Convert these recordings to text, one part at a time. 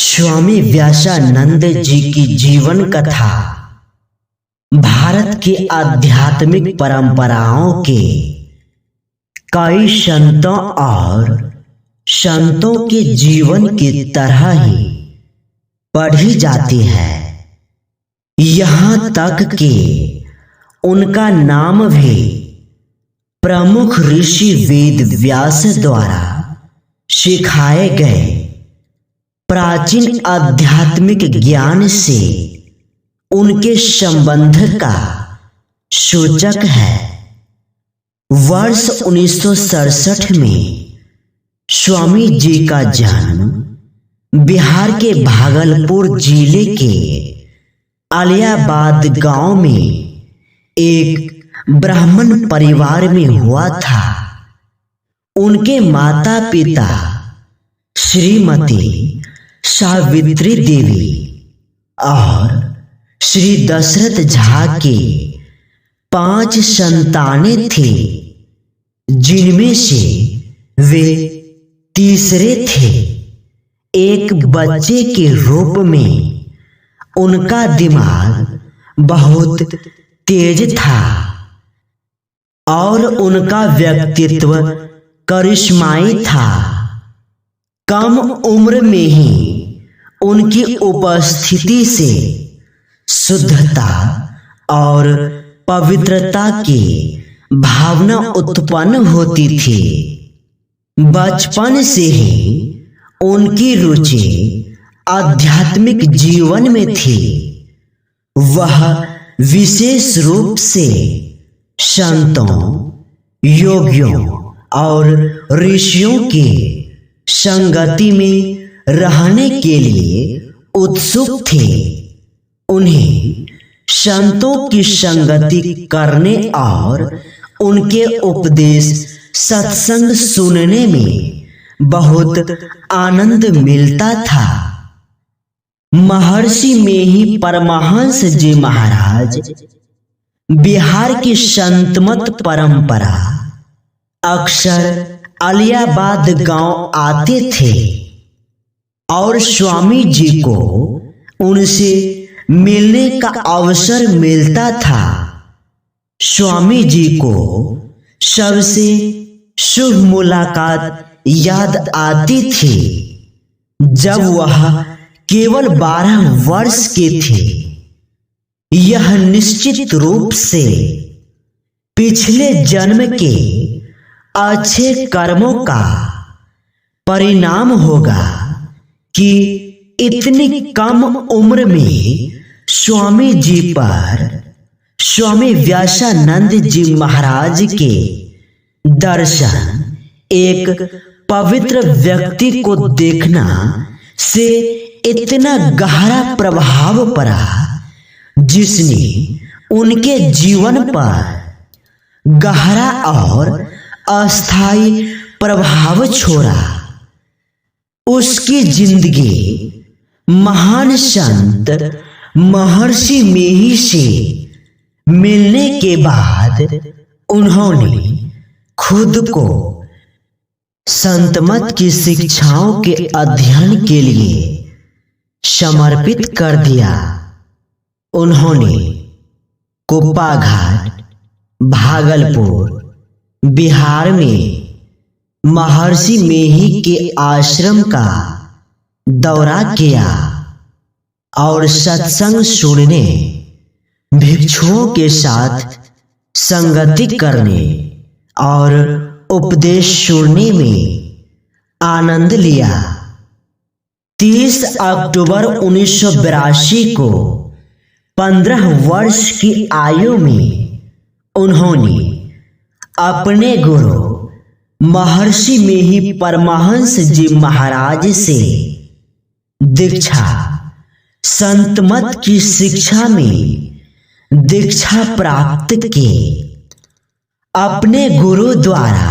स्वामी व्यासानंद जी की जीवन कथा भारत के आध्यात्मिक परंपराओं के कई संतों के जीवन की तरह ही पढ़ी जाती है। यहाँ तक कि उनका नाम भी प्रमुख ऋषि वेद व्यास द्वारा सिखाए गए प्राचीन आध्यात्मिक ज्ञान से उनके संबंध का सूचक है। वर्ष 1967 में स्वामी जी का जन्म बिहार के भागलपुर जिले के आलियाबाद गांव में एक ब्राह्मण परिवार में हुआ था। उनके माता पिता श्रीमती सावित्री देवी और श्री दशरथ झा के 5 संतानें थे, जिनमें से वे तीसरे थे। एक बच्चे के रूप में उनका दिमाग बहुत तेज था और उनका व्यक्तित्व करिश्माई था। कम उम्र में ही उनकी उपस्थिति से शुद्धता और पवित्रता की भावना उत्पन्न होती थी। बचपन से ही उनकी रुचि आध्यात्मिक जीवन में थी। वह विशेष रूप से संतों, योगियों और ऋषियों के संगति में रहने के लिए उत्सुक थे। उन्हें संतों की संगति करने और उनके उपदेश सत्संग सुनने में बहुत आनंद मिलता था। महर्षि में ही परमहंस जी महाराज बिहार की संतमत परंपरा अक्सर आलियाबाद गांव आते थे और स्वामी जी को उनसे मिलने का अवसर मिलता था। स्वामी जी को सबसे शुभ मुलाकात याद आती थी जब वह केवल 12 वर्ष के थे। यह निश्चित रूप से पिछले जन्म के अच्छे कर्मों का परिणाम होगा कि इतनी कम उम्र में स्वामी जी पर स्वामी व्यासानंद जी महाराज के दर्शन एक पवित्र व्यक्ति को देखना से इतना गहरा प्रभाव पड़ा, जिसने उनके जीवन पर गहरा और अस्थायी प्रभाव छोड़ा। उसकी जिंदगी महान संत महर्षि मेही से मिलने के बाद उन्होंने खुद को संतमत की शिक्षाओं के अध्ययन के लिए समर्पित कर दिया। उन्होंने कुप्पाघाट, भागलपुर, बिहार में महर्षि मेही के आश्रम का दौरा किया और सत्संग सुनने, भिक्षुओं के साथ संगति करने और उपदेश सुनने में आनंद लिया। 30 अक्टूबर 1982 को 15 वर्ष की आयु में उन्होंने अपने गुरु महर्षि मेही परमहंस जी महाराज से दीक्षा, संतमत की शिक्षा में दीक्षा प्राप्त की। अपने गुरु द्वारा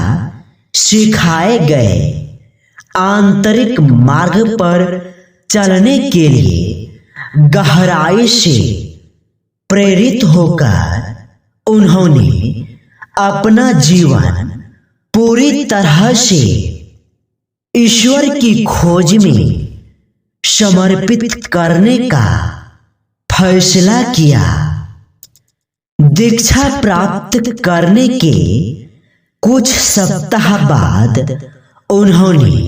सिखाए गए आंतरिक मार्ग पर चलने के लिए गहराई से प्रेरित होकर उन्होंने अपना जीवन पूरी तरह से ईश्वर की खोज में समर्पित करने का फैसला किया। दीक्षा प्राप्त करने के कुछ सप्ताह बाद उन्होंने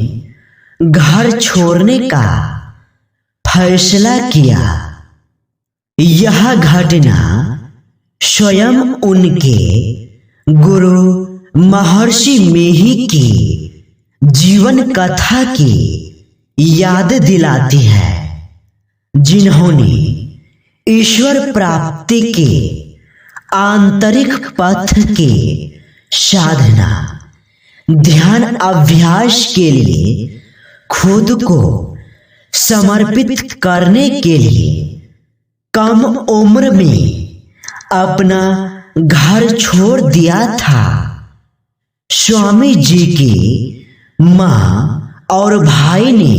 घर छोड़ने का फैसला किया। यह घटना स्वयं उनके गुरु महर्षि मेही की जीवन कथा की याद दिलाती है, जिन्होंने ईश्वर प्राप्ति के आंतरिक पथ के साधना ध्यान अभ्यास के लिए खुद को समर्पित करने के लिए कम उम्र में अपना घर छोड़ दिया था। स्वामी जी की माँ और भाई ने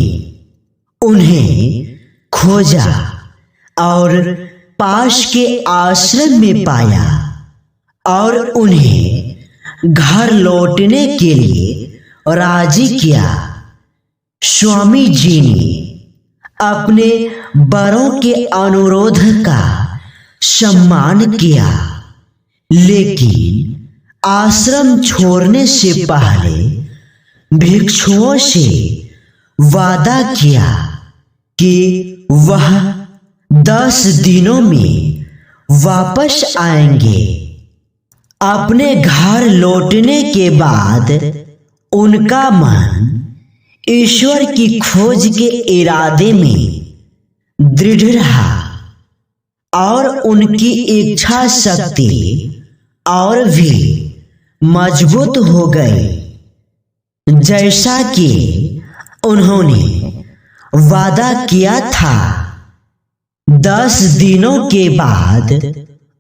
उन्हें खोजा और पास के आश्रम में पाया और उन्हें घर लौटने के लिए राजी किया। स्वामी जी ने अपने बड़ों के अनुरोध का सम्मान किया, लेकिन आश्रम छोड़ने से पहले भिक्षुओं से वादा किया कि वह 10 दिनों में वापस आएंगे। अपने घर लौटने के बाद उनका मन ईश्वर की खोज के इरादे में दृढ़ रहा और उनकी इच्छा शक्ति और भी मजबूत हो गई। जैसा कि उन्होंने वादा किया था, 10 दिनों के बाद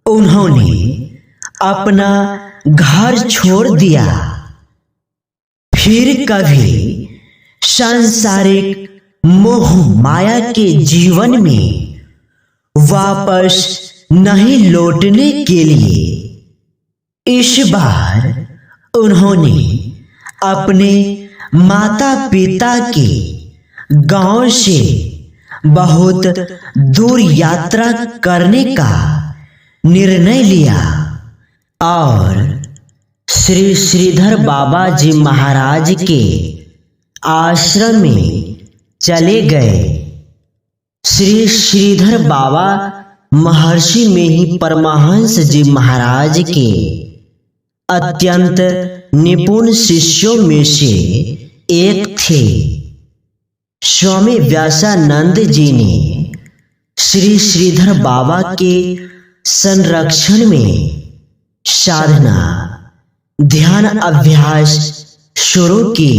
उन्होंने अपना घर छोड़ दिया। फिर कभी सांसारिक मोह माया के जीवन में वापस नहीं लौटने के लिए इस बार उन्होंने अपने माता पिता के गांव से बहुत दूर यात्रा करने का निर्णय लिया और श्री श्रीधर बाबा जी महाराज के आश्रम में चले गए। श्री श्रीधर बाबा महर्षि मेही परमहंस जी महाराज के अत्यंत निपुण शिष्यों में से एक थे। स्वामी व्यासानंद जी ने श्री श्रीधर बाबा के संरक्षण में साधना ध्यान अभ्यास शुरू की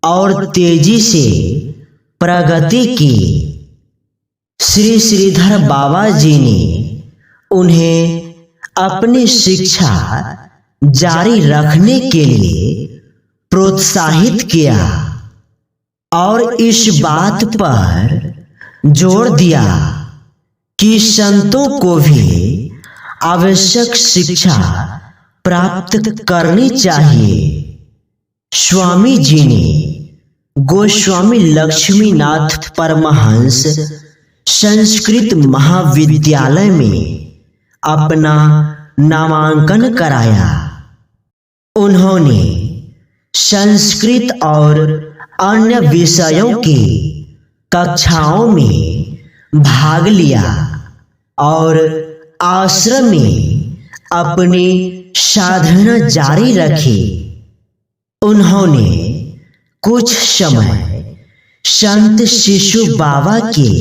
और तेजी से प्रगति की। श्री श्रीधर बाबा जी ने उन्हें अपनी शिक्षा जारी रखने के लिए प्रोत्साहित किया और इस बात पर जोर दिया कि संतों को भी आवश्यक शिक्षा प्राप्त करनी चाहिए। स्वामी जी ने गोस्वामी लक्ष्मीनाथ परमहंस संस्कृत महाविद्यालय में अपना नामांकन कराया। उन्होंने संस्कृत और अन्य विषयों की कक्षाओं में भाग लिया और आश्रम में अपनी साधना जारी रखी। उन्होंने कुछ समय संत शिशु बाबा के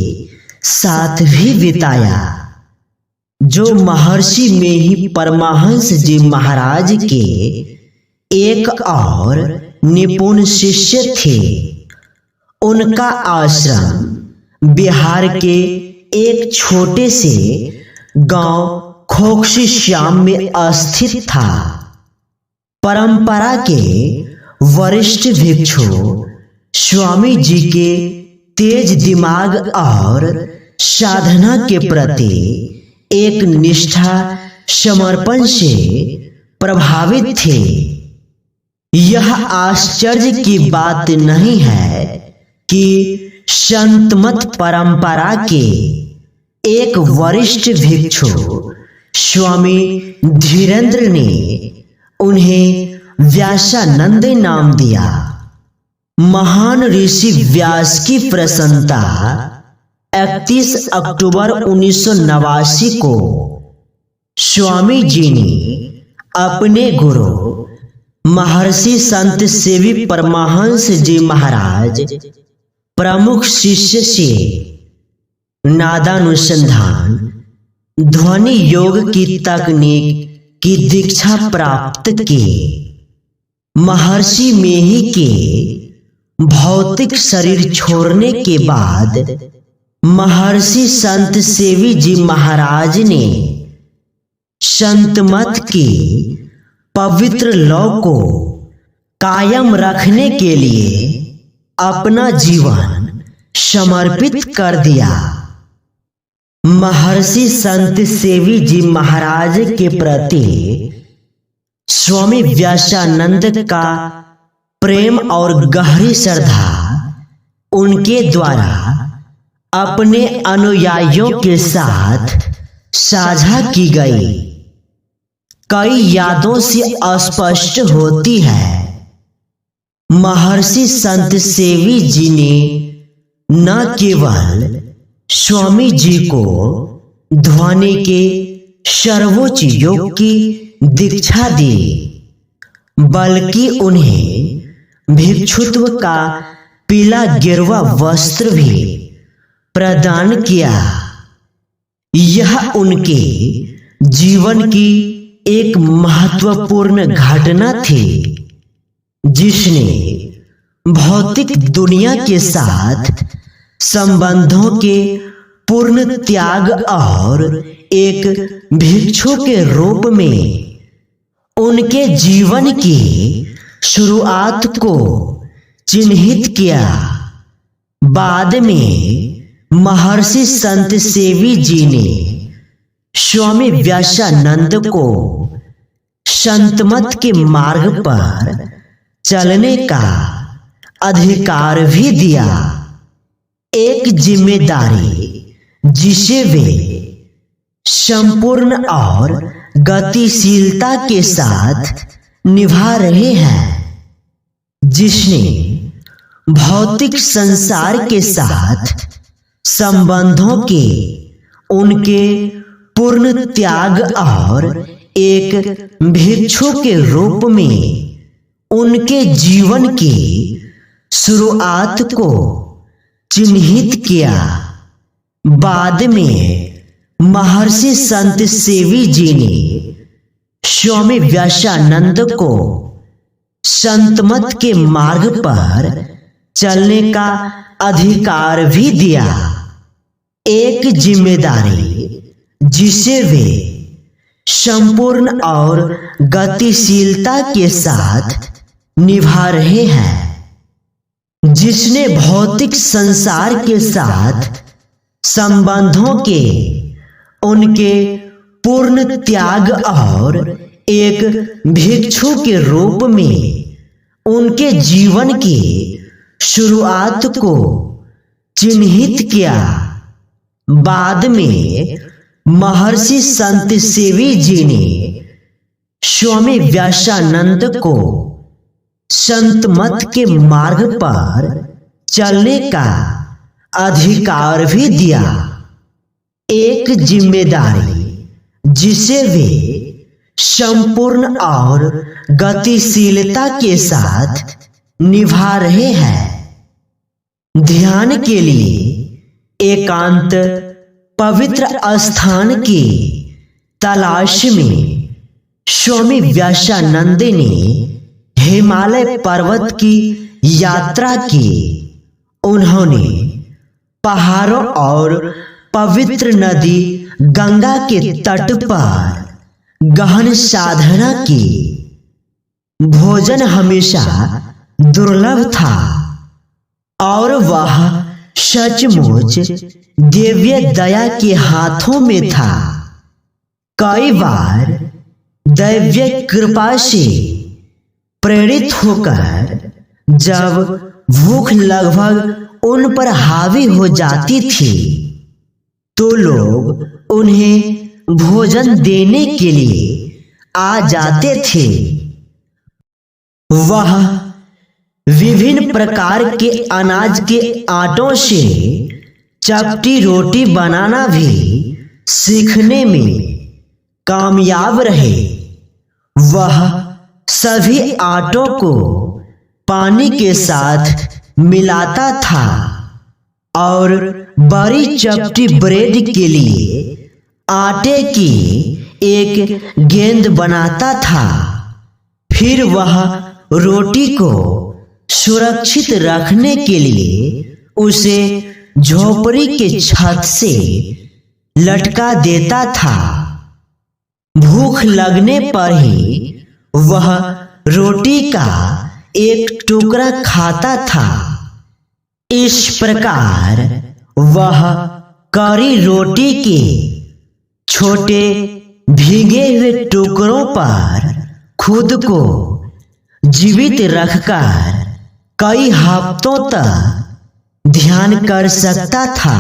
साथ भी बिताया, जो महर्षि मेही परमहंस जी महाराज के एक और निपुण शिष्य थे। उनका आश्रम बिहार के एक छोटे से गांव खोखसी श्याम में स्थित था। परंपरा के वरिष्ठ भिक्षु स्वामी जी के तेज दिमाग और साधना के प्रति एक निष्ठा समर्पण से प्रभावित थे। यह आश्चर्य की बात नहीं है कि संतमत परंपरा के एक वरिष्ठ भिक्षु स्वामी धीरेन्द्र ने उन्हें व्यासानंद नाम दिया। महान ऋषि व्यास की प्रसन्नता 31 अक्टूबर 1989 को स्वामी जी ने अपने गुरु महर्षि संत सेवी परमहंस जी महाराज प्रमुख शिष्य से नादानुसंधान ध्वनि योग की तकनीक की दीक्षा प्राप्त की। महर्षि मेही के भौतिक शरीर छोड़ने के बाद महर्षि संत सेवी जी महाराज ने संतमत की पवित्र लौ को कायम रखने के लिए अपना जीवन समर्पित कर दिया। महर्षि संत सेवी जी महाराज के प्रति स्वामी व्यासानंद का प्रेम और गहरी श्रद्धा उनके द्वारा अपने अनुयायियों के साथ साझा की गई कई यादों से अस्पष्ट होती है। महर्षि संत सेवी जी ने न केवल स्वामी जी को ध्वनि के सर्वोच्च योग की दीक्षा दी, बल्कि उन्हें भिक्षुत्व का पीला गेरुआ वस्त्र भी प्रदान किया। यह उनके जीवन की एक महत्वपूर्ण घटना थी जिसने भौतिक दुनिया के साथ संबंधों के पूर्ण त्याग और एक भिक्षु के रूप में उनके जीवन की शुरुआत को चिन्हित किया। बाद में महर्षि संत सेवी जी ने स्वामी व्यासानंद को संतमत के मार्ग पर चलने का अधिकार भी दिया, एक जिम्मेदारी जिसे वे संपूर्ण और गतिशीलता के साथ निभा रहे हैं, जिसने भौतिक संसार के साथ संबंधों के उनके पूर्ण त्याग और एक भिक्षु के रूप में उनके जीवन की शुरुआत को चिन्हित किया। बाद में महर्षि संत सेवी जी ने स्वामी व्यासानंद को संतमत के मार्ग पर चलने का अधिकार भी दिया, एक जिम्मेदारी जिसे वे संपूर्ण और गतिशीलता के साथ निभा रहे हैं, जिसने भौतिक संसार के साथ संबंधों के उनके पूर्ण त्याग और एक भिक्षु के रूप में उनके जीवन की शुरुआत को चिन्हित किया। बाद में महर्षि संत सेवी जी ने स्वामी व्यासानंद को संतमत के मार्ग पर चलने का अधिकार भी दिया, एक जिम्मेदारी जिसे वे संपूर्ण और गतिशीलता के साथ निभा रहे हैं। ध्यान के लिए एकांत पवित्र स्थान की तलाश में स्वामी व्यासानंद ने हिमालय पर्वत की यात्रा की। उन्होंने पहाड़ों और पवित्र नदी गंगा के तट पर गहन साधना की। भोजन हमेशा दुर्लभ था और वह सचमुच दिव्य दया के हाथों में था। कई बार दैवीय कृपा से प्रेरित होकर जब भूख लगभग उन पर हावी हो जाती थी तो लोग उन्हें भोजन देने के लिए आ जाते थे। वह विभिन्न प्रकार के अनाज के आटों से चपटी रोटी बनाना भी सीखने में कामयाब रहे। वह सभी आटों को पानी के साथ मिलाता था और बड़ी चपटी ब्रेड के लिए आटे की एक गेंद बनाता था। फिर वह रोटी को सुरक्षित रखने के लिए उसे झोपड़ी के छत से लटका देता था। भूख लगने पर ही वह रोटी का एक टुकड़ा खाता था। इस प्रकार वह कड़ी रोटी के छोटे भीगे हुए टुकड़ों पर खुद को जीवित रखकर कई हफ्तों तक ध्यान कर सकता था।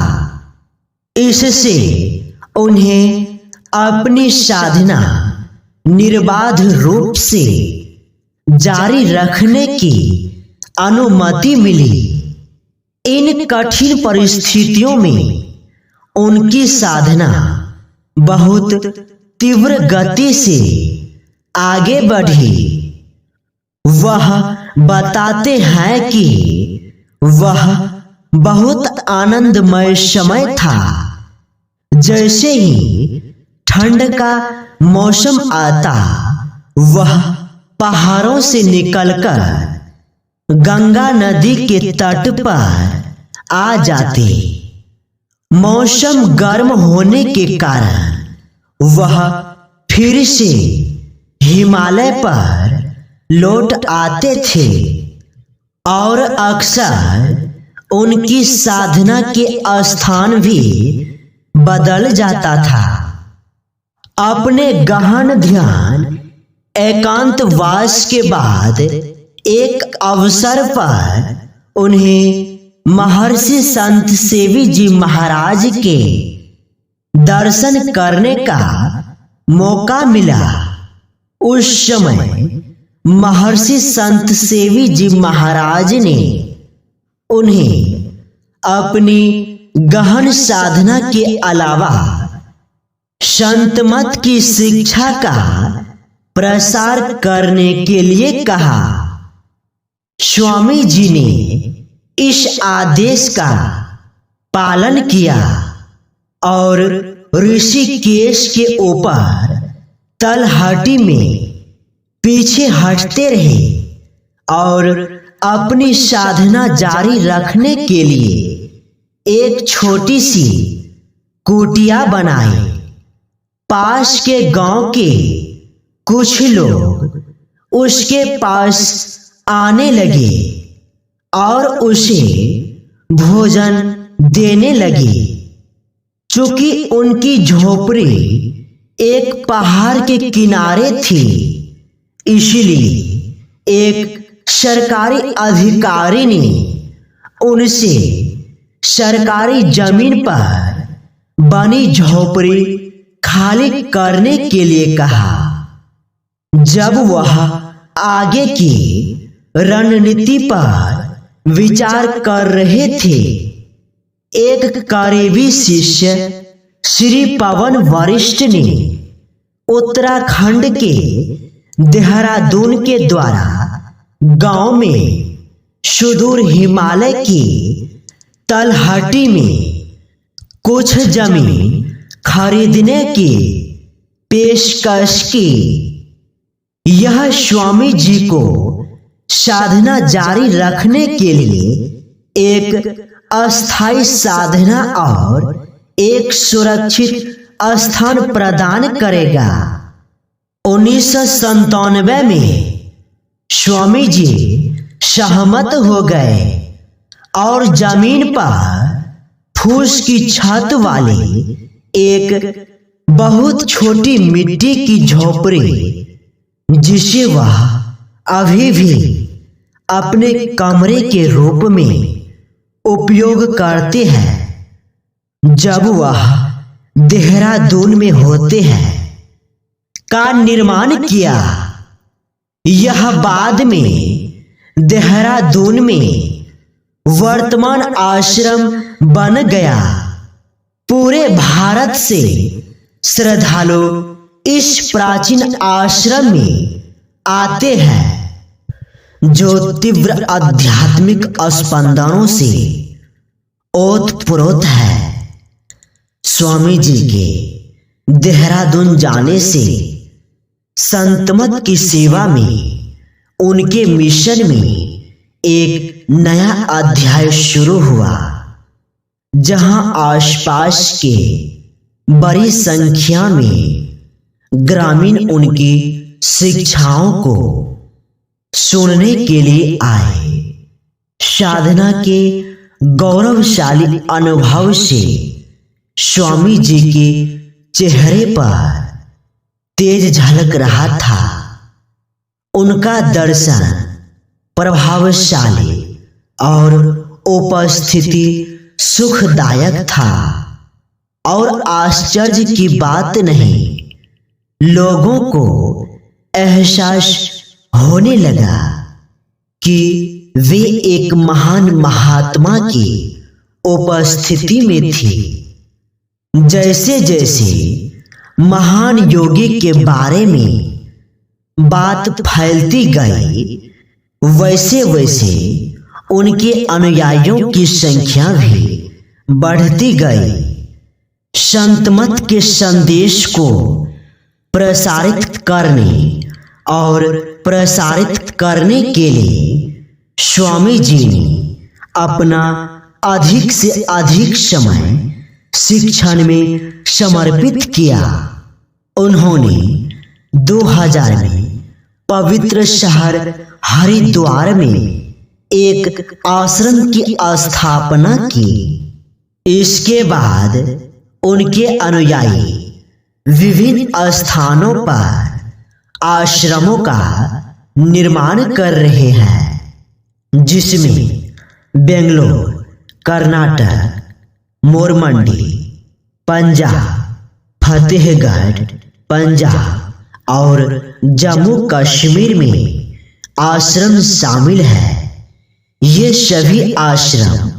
इससे उन्हें अपनी साधना निर्बाध रूप से जारी रखने की अनुमति मिली। इन कठिन परिस्थितियों में उनकी साधना बहुत तीव्र गति से आगे बढ़ी। वह बताते हैं कि वह बहुत आनंदमय समय था। जैसे ही ठंड का मौसम आता, वह पहाड़ों से निकलकर गंगा नदी के तट पर आ जाते। मौसम गर्म होने के कारण वह फिर से हिमालय पर लौट आते थे और अक्सर उनकी साधना के स्थान भी बदल जाता था। अपने गहन ध्यान एकांतवास के बाद एक अवसर पर उन्हें महर्षि संत सेवी जी महाराज के दर्शन करने का मौका मिला। उस समय महर्षि संत सेवी जी महाराज ने उन्हें अपनी गहन साधना के अलावा संत मत की शिक्षा का प्रसार करने के लिए कहा। स्वामी जी ने इस आदेश का पालन किया और ऋषिकेश के ऊपर तलहटी में पीछे हटते रहे और अपनी साधना जारी रखने के लिए एक छोटी सी कुटिया बनाई। पास के गांव के कुछ लोग उसके पास आने लगे और उसे भोजन देने लगे। चूंकि उनकी झोपड़ी एक पहाड़ के किनारे थी, इसलिए एक सरकारी अधिकारी ने उनसे सरकारी जमीन पर बनी झोपड़ी खाली करने के लिए कहा। जब वह आगे की रणनीति पर विचार कर रहे थे, एक करीबी शिष्य श्री पवन वरिष्ठ ने उत्तराखंड के देहरादून के द्वारा गांव में सुदूर हिमालय की तलहटी में कुछ जमीन खरीदने की पेशकश की। यह स्वामी जी को साधना जारी रखने के लिए एक अस्थायी साधना और एक सुरक्षित स्थान प्रदान करेगा। 1997 में स्वामी जी सहमत हो गए और जमीन पर फूस की छत वाली एक बहुत छोटी मिट्टी की झोपड़ी, जिसे वह अभी भी अपने कमरे के रूप में उपयोग करते हैं जब वह देहरादून में होते हैं का निर्माण किया। यह बाद में देहरादून में वर्तमान आश्रम बन गया। पूरे भारत से श्रद्धालु इस प्राचीन आश्रम में आते हैं जो तीव्र आध्यात्मिक स्पंदनों से ओतप्रोत है। स्वामी जी के देहरादून जाने से संतमत की सेवा में, उनके मिशन में एक नया अध्याय शुरू हुआ, जहां आसपास के बड़ी संख्या में ग्रामीण उनकी शिक्षाओं को सुनने के लिए आए। साधना के गौरवशाली अनुभव से स्वामी जी के चेहरे पर तेज झलक रहा था। उनका दर्शन प्रभावशाली और उपस्थिति सुखदायक था। और आश्चर्य की बात नहीं, लोगों को एहसास होने लगा कि वे एक महान महात्मा की उपस्थिति में थे। जैसे जैसे महान योगी के बारे में बात फैलती गई, वैसे वैसे उनके अनुयायियों की संख्या भी बढ़ती गई। संतमत के संदेश को प्रसारित करने के लिए स्वामी जी ने अपना अधिक से अधिक समय शिक्षण में समर्पित किया। उन्होंने 2000 में पवित्र शहर हरिद्वार में एक आश्रम की स्थापना की। इसके बाद उनके अनुयायी विभिन्न स्थानों पर आश्रमों का निर्माण कर रहे हैं, जिसमें बेंगलोर, कर्नाटक, मोरमंडी, पंजाब, फतेहगढ़ पंजाब और जम्मू कश्मीर में आश्रम शामिल है। ये सभी आश्रम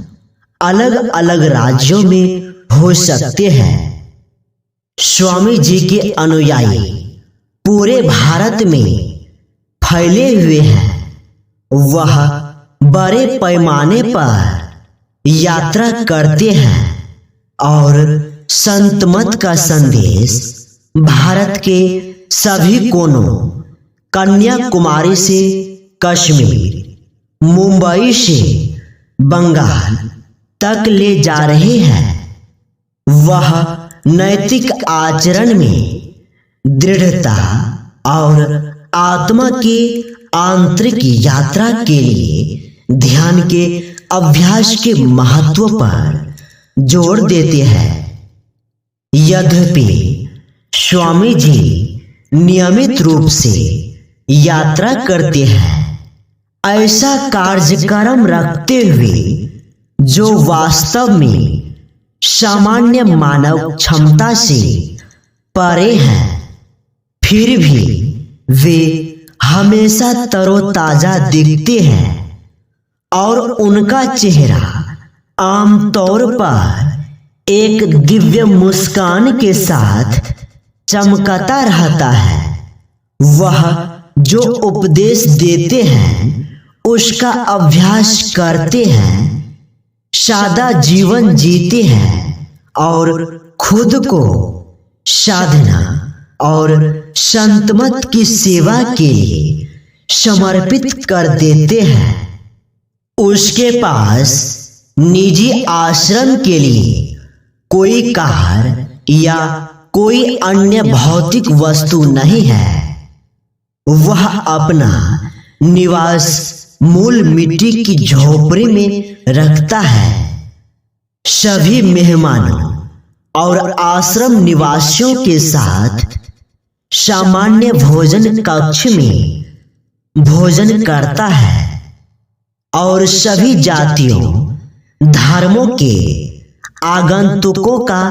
अलग अलग राज्यों में हो सकते हैं। स्वामी जी के अनुयायी पूरे भारत में फैले हुए हैं। वह बड़े पैमाने पर यात्रा करते हैं और संतमत का संदेश भारत के सभी कोनों, कन्याकुमारी से कश्मीर, मुंबई से बंगाल तक ले जा रहे हैं। वह नैतिक आचरण में दृढ़ता और आत्मा की आंतरिक यात्रा के लिए ध्यान के अभ्यास के महत्व पर जोर देते हैं। यद्यपि स्वामी जी नियमित रूप से यात्रा करते हैं, ऐसा कार्यक्रम रखते हुए जो वास्तव में सामान्य मानव क्षमता से परे हैं, फिर भी वे हमेशा तरोताजा दिखते हैं और उनका चेहरा आमतौर पर एक दिव्य मुस्कान के साथ चमकता रहता है। वह जो उपदेश देते हैं उसका अभ्यास करते हैं, सादा जीवन जीते हैं और खुद को साधना और संतमत की सेवा के लिए समर्पित कर देते हैं। उसके पास निजी आश्रम के लिए कोई कार या कोई अन्य भौतिक वस्तु नहीं है। वह अपना निवास मूल मिट्टी की झोपड़ी में रखता है। सभी मेहमानों और आश्रम निवासियों के साथ सामान्य भोजन कक्ष में भोजन करता है और सभी जातियों, धर्मों के आगंतुकों का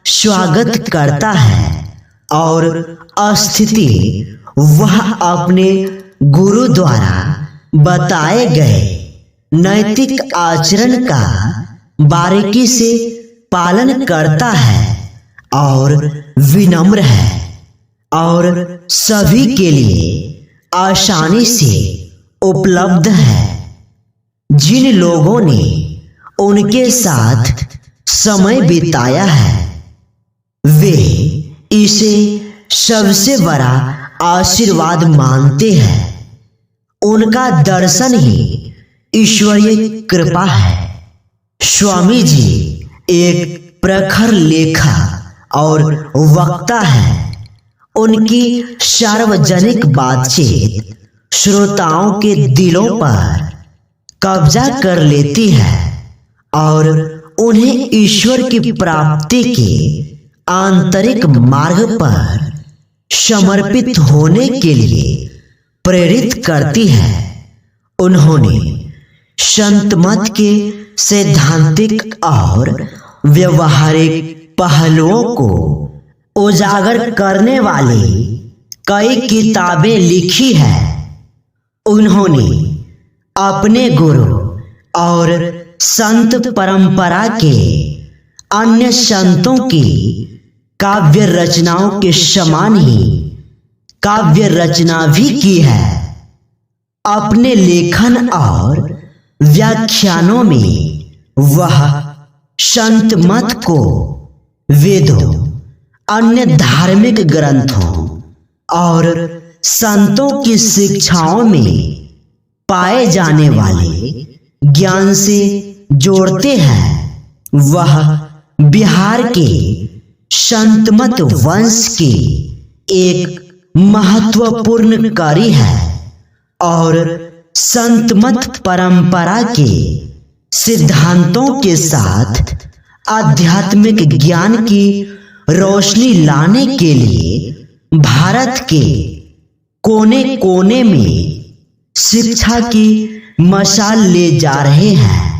स्वागत करता है और स्थिति वह अपने गुरु द्वारा बताए गए नैतिक आचरण का बारीकी से पालन करता है और विनम्र है और सभी के लिए आसानी से उपलब्ध है। जिन लोगों ने उनके साथ समय बिताया है वे इसे सबसे बड़ा आशीर्वाद मानते हैं। उनका दर्शन ही ईश्वरीय कृपा है। स्वामी जी एक प्रखर लेखक और वक्ता है। उनकी सार्वजनिक बातचीत श्रोताओं के दिलों पर कब्जा कर लेती है और उन्हें ईश्वर की प्राप्ति के आंतरिक मार्ग पर समर्पित होने के लिए प्रेरित करती है। उन्होंने संत मत के सैद्धांतिक और व्यवहारिक पहलुओं को उजागर करने वाली कई किताबें लिखी है। उन्होंने अपने गुरु और संत परंपरा के अन्य संतों की काव्य रचनाओं के समान ही काव्य रचना भी की है। अपने लेखन और व्याख्यानों में वह संत मत को वेदों, अन्य धार्मिक ग्रंथों और संतों की शिक्षाओं में पाए जाने वाले ज्ञान से जोड़ते हैं। वह बिहार के संतमत वंश की एक महत्वपूर्ण कड़ी है और संतमत परंपरा के सिद्धांतों के साथ आध्यात्मिक ज्ञान की रोशनी लाने के लिए भारत के कोने कोने में शिक्षा की मशाल ले जा रहे हैं।